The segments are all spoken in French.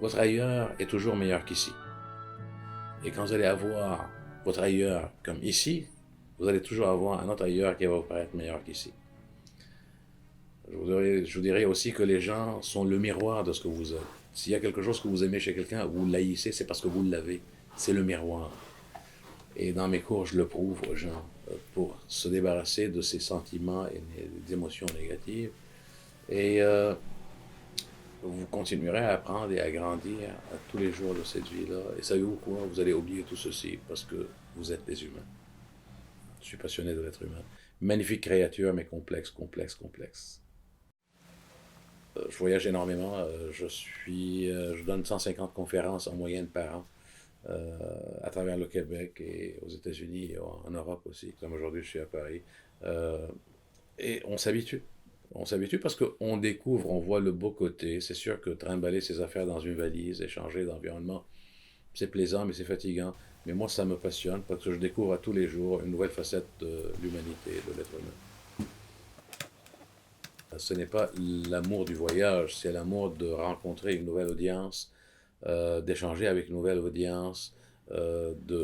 votre ailleurs est toujours meilleur qu'ici. Et quand vous allez avoir votre ailleurs comme ici, vous allez toujours avoir un autre ailleurs qui va vous paraître meilleur qu'ici. Je vous dirais aussi que les gens sont le miroir de ce que vous êtes. S'il y a quelque chose que vous aimez chez quelqu'un, vous l'haïssez, c'est parce que vous l'avez. C'est le miroir. Et dans mes cours, je le prouve aux gens. Pour se débarrasser de ces sentiments et des émotions négatives. Et vous continuerez à apprendre et à grandir à tous les jours de cette vie-là. Et savez-vous quoi? Vous allez oublier tout ceci parce que vous êtes des humains. Je suis passionné de l'être humain. Magnifique créature, mais complexe, complexe, complexe. Je voyage énormément. Je donne 150 conférences en moyenne par an à travers le Québec et aux États-Unis et en Europe aussi. Comme aujourd'hui, je suis à Paris. Euh, et on s'habitue. On s'habitue parce qu'on découvre, on voit le beau côté. C'est sûr que trimballer ses affaires dans une valise, échanger d'environnement, c'est plaisant, mais c'est fatigant. Mais moi, ça me passionne parce que je découvre à tous les jours une nouvelle facette de l'humanité, de l'être humain. Ce n'est pas l'amour du voyage, c'est l'amour de rencontrer une nouvelle audience, d'échanger avec une nouvelle audience, de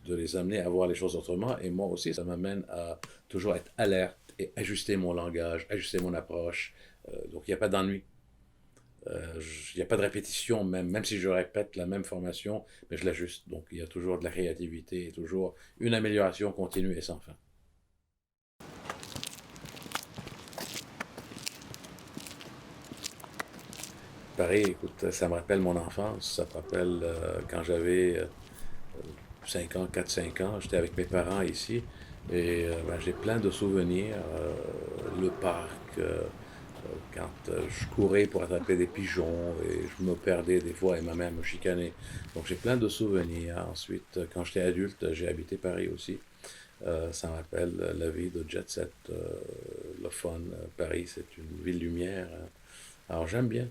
les amener à voir les choses autrement. Et moi aussi, ça m'amène à toujours être alerte et ajuster mon langage, ajuster mon approche. Donc il n'y a pas d'ennui. Il n'y a pas de répétition, même si je répète la même formation, mais je l'ajuste. Donc il y a toujours de la créativité et toujours une amélioration continue et sans fin. Pareil, écoute, ça me rappelle mon enfance, ça me rappelle quand j'avais 5 ans, 4-5 ans, j'étais avec mes parents ici, et ben, j'ai plein de souvenirs. Le parc, quand je courais pour attraper des pigeons, et je me perdais des fois, et ma mère me chicanait. Donc j'ai plein de souvenirs. Ensuite, quand j'étais adulte, j'ai habité Paris aussi. Ça me rappelle la vie de jet set, le fun. Paris, c'est une ville lumière. Alors j'aime bien,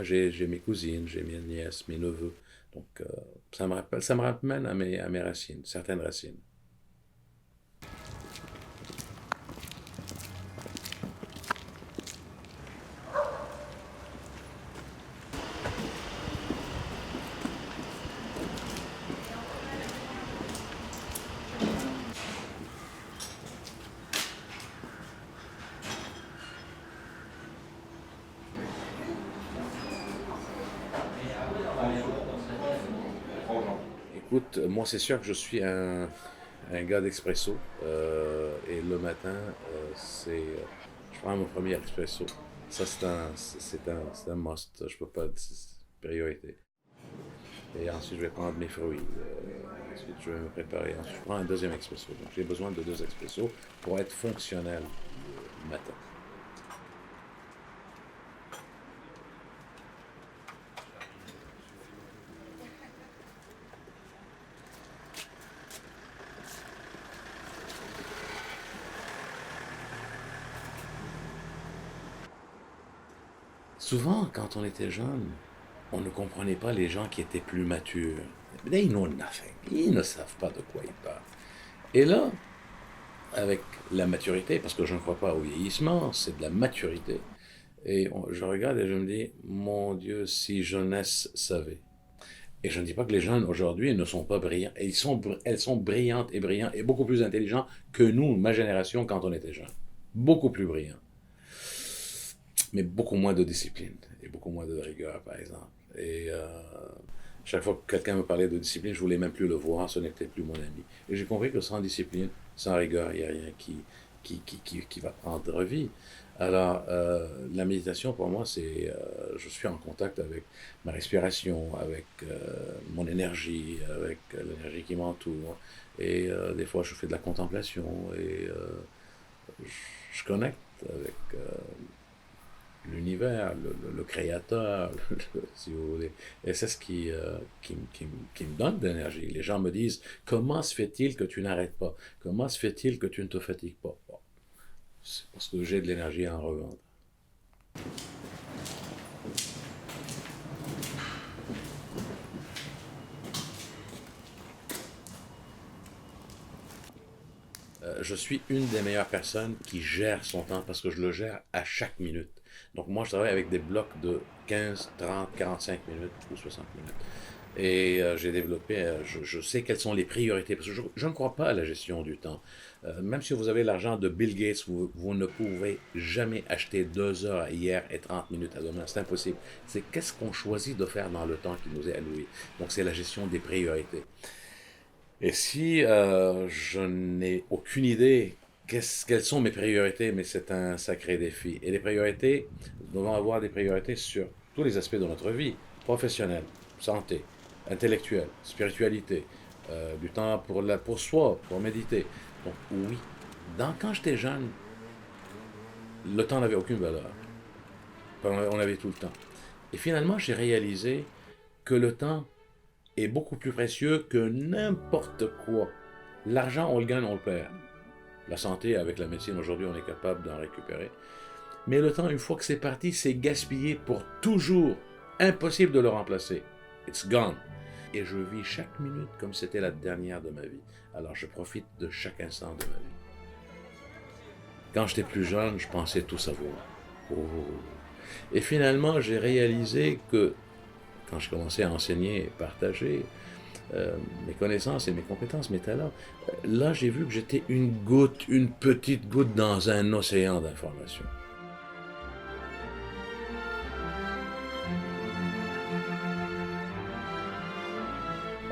j'ai mes cousines, j'ai mes nièces, mes neveux. Donc ça me ramène à mes racines, certaines racines. Écoute, moi c'est sûr que je suis un gars d'expresso. Et le matin, je prends mon premier expresso. Ça c'est un must. Je peux pas, c'est priorité. Et ensuite je vais prendre mes fruits. Ensuite je vais me préparer. Ensuite je prends un deuxième expresso. Donc j'ai besoin de deux expressos pour être fonctionnel le matin. Souvent, quand on était jeune, on ne comprenait pas les gens qui étaient plus matures. They know nothing. Ils ne savent pas de quoi ils parlent. Et là, avec la maturité, parce que je ne crois pas au vieillissement, c'est de la maturité. Et je regarde et je me dis, mon Dieu, si jeunesse savait. Et je ne dis pas que les jeunes aujourd'hui ne sont pas brillants. Et elles sont brillantes et brillants et beaucoup plus intelligents que nous, ma génération, quand on était jeunes. Beaucoup plus brillants. Mais beaucoup moins de discipline et beaucoup moins de rigueur, par exemple. Et chaque fois que quelqu'un me parlait de discipline, je voulais même plus le voir, ce n'était plus mon ami. Et j'ai compris que sans discipline, sans rigueur, il n'y a rien qui va prendre vie. Alors, la méditation, pour moi, c'est, je suis en contact avec ma respiration, avec mon énergie, avec l'énergie qui m'entoure. Et des fois, je fais de la contemplation et je connecte avec l'univers, le créateur, si vous voulez. Et c'est ce qui me donne de l'énergie. Les gens me disent, comment se fait-il que tu n'arrêtes pas? Comment se fait-il que tu ne te fatigues pas? Bon, c'est parce que j'ai de l'énergie à en revendre. Je suis une des meilleures personnes qui gère son temps parce que je le gère à chaque minute. Donc moi, je travaille avec des blocs de 15, 30, 45 minutes ou 60 minutes. Et j'ai développé, je sais quelles sont les priorités, parce que je ne crois pas à la gestion du temps. Même si vous avez l'argent de Bill Gates, vous ne pouvez jamais acheter 2 heures hier et 30 minutes à demain. C'est impossible. C'est qu'est-ce qu'on choisit de faire dans le temps qui nous est alloué. Donc c'est la gestion des priorités. Et si je n'ai aucune idée quelles sont mes priorités, mais c'est un sacré défi. Et les priorités, nous devons avoir des priorités sur tous les aspects de notre vie, professionnelle, santé, intellectuelle, spiritualité, du temps pour soi, pour méditer. Donc oui, quand j'étais jeune, le temps n'avait aucune valeur. On avait tout le temps. Et finalement, j'ai réalisé que le temps est beaucoup plus précieux que n'importe quoi. L'argent, on le gagne, on le perd. La santé, avec la médecine, aujourd'hui, on est capable d'en récupérer. Mais le temps, une fois que c'est parti, c'est gaspillé pour toujours. Impossible de le remplacer. It's gone. Et je vis chaque minute comme si c'était la dernière de ma vie. Alors je profite de chaque instant de ma vie. Quand j'étais plus jeune, je pensais tout savoir. Oh. Et finalement, j'ai réalisé que quand je commençais à enseigner et partager mes connaissances et mes compétences, mes talents, là j'ai vu que j'étais une petite goutte dans un océan d'informations.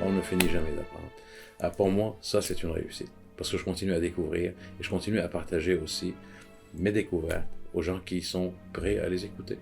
On ne finit jamais d'apprendre. Pour moi, ça c'est une réussite. Parce que je continue à découvrir et je continue à partager aussi mes découvertes aux gens qui sont prêts à les écouter.